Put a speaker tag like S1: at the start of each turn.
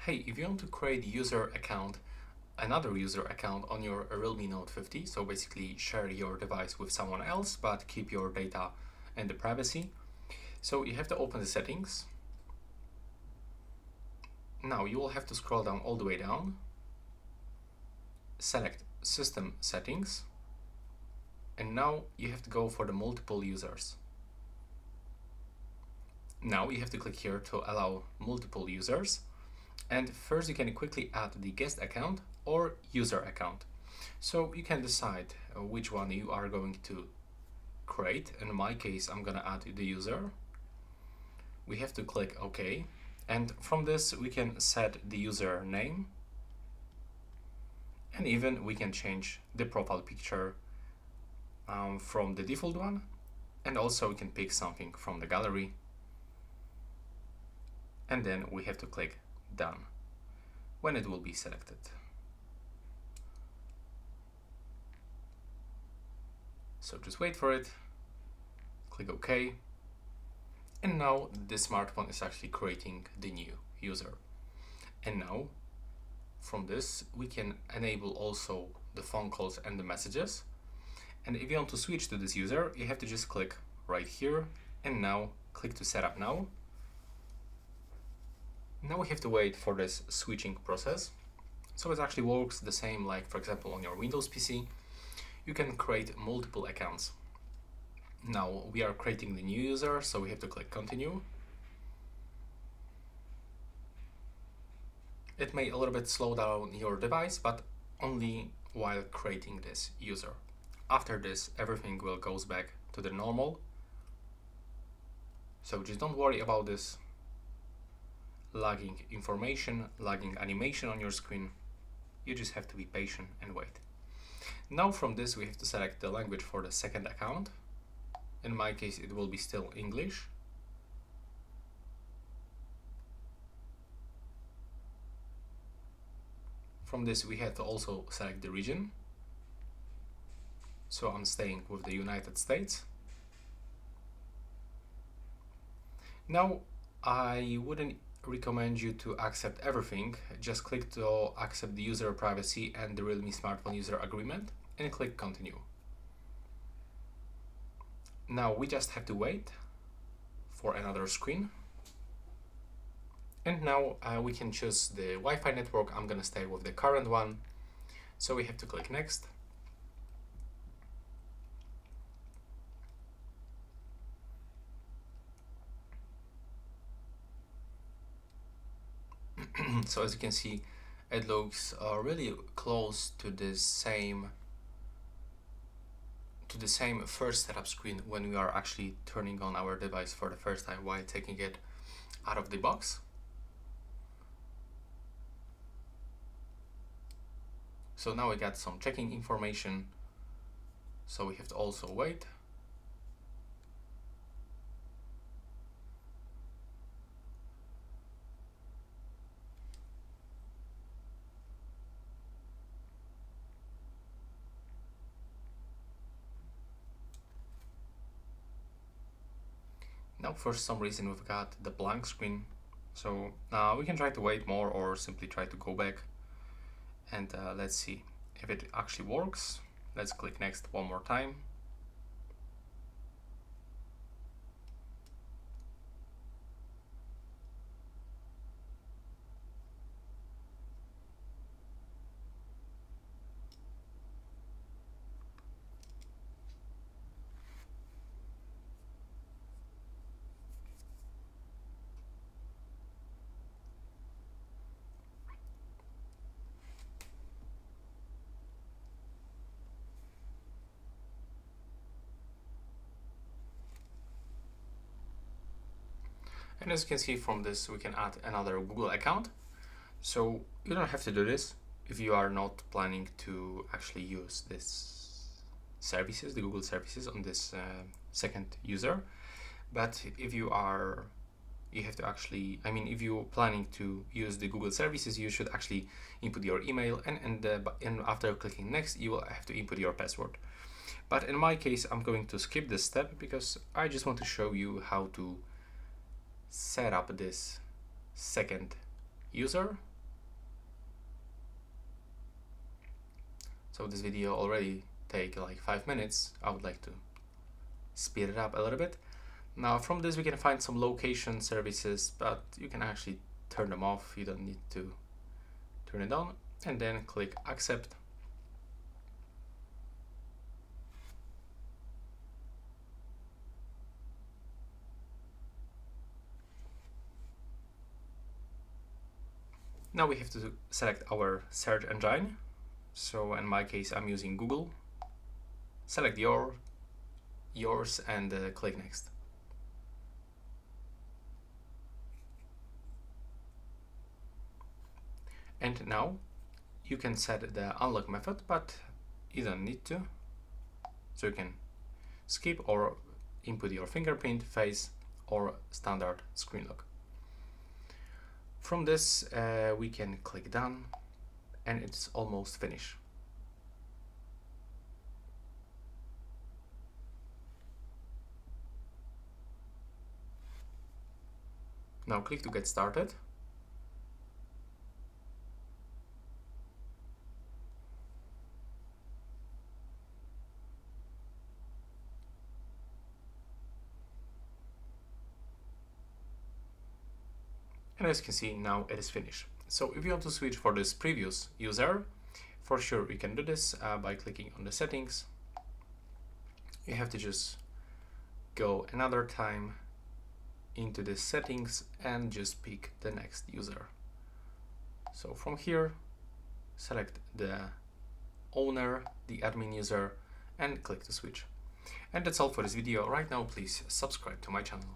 S1: Hey, if you want to create another user account on your Realme Note 50, so basically share your device with someone else but keep your data and the privacy, so you have to open the settings. Now you will have to scroll down all the way down, select System Settings, and now you have to go for the multiple users. Now you have to click here to allow multiple users. And first you can quickly add the guest account or user account. So you can decide which one you are going to create. In my case, I'm gonna add the user. We have to click OK. And from this, we can set the user name. And even we can change the profile picture from the default one. And also we can pick something from the gallery. And then we have to click Done when it will be selected. So just wait for it, click OK, and now the smartphone is actually creating the new user. And now from this we can enable also the phone calls and the messages. And if you want to switch to this user, you have to just click right here and now click to set up now. Now we have to wait for this switching process. So it actually works the same like, for example, on your Windows PC. You can create multiple accounts. Now we are creating the new user, so we have to click Continue. It may a little bit slow down your device, but only while creating this user. After this, everything will goes back to the normal. So just don't worry about this lagging information, lagging animation on your screen. You just have to be patient and wait. Now from this we have to select the language for the second account. In my case it will be still English. From this we have to also select the region. So I'm staying with the United States. Now I wouldn't recommend you to accept everything. Just click to accept the user privacy and the Realme smartphone user agreement and click Continue. Now we just have to wait for another screen. And now we can choose the Wi-Fi network. I'm gonna stay with the current one. So we have to click Next. So as you can see, it looks really close to the same first setup screen when we are actually turning on our device for the first time while taking it out of the box. So now we got some checking information, so we have to also wait. Now for some reason we've got the blank screen, so we can try to wait more or simply try to go back and let's see if it actually works. Let's click Next one more time. And as you can see from this, we can add another Google account. So you don't have to do this if you are not planning to actually use this services, the Google services on this second user. But if you are, you have to actually, if you're planning to use the Google services, you should actually input your email and after clicking next, you will have to input your password. But in my case, I'm going to skip this step because I just want to show you how to set up this second user. So this video already take like 5 minutes. I would like to speed it up a little bit. Now from this we can find some location services, but you can actually turn them off. You don't need to turn it on, and then click accept. Now we have to select our search engine. So in my case, I'm using Google. Select yours and click next. And now you can set the unlock method, but you don't need to. So you can skip or input your fingerprint, face, or standard screen lock. From this, we can click done, and it's almost finished. Now click to get started. And as you can see, now it is finished. So if you want to switch for this previous user, for sure you can do this by clicking on the settings. You have to just go another time into the settings and just pick the next user. So from here, select the owner, the admin user, and click to switch. And that's all for this video. Right now, please subscribe to my channel.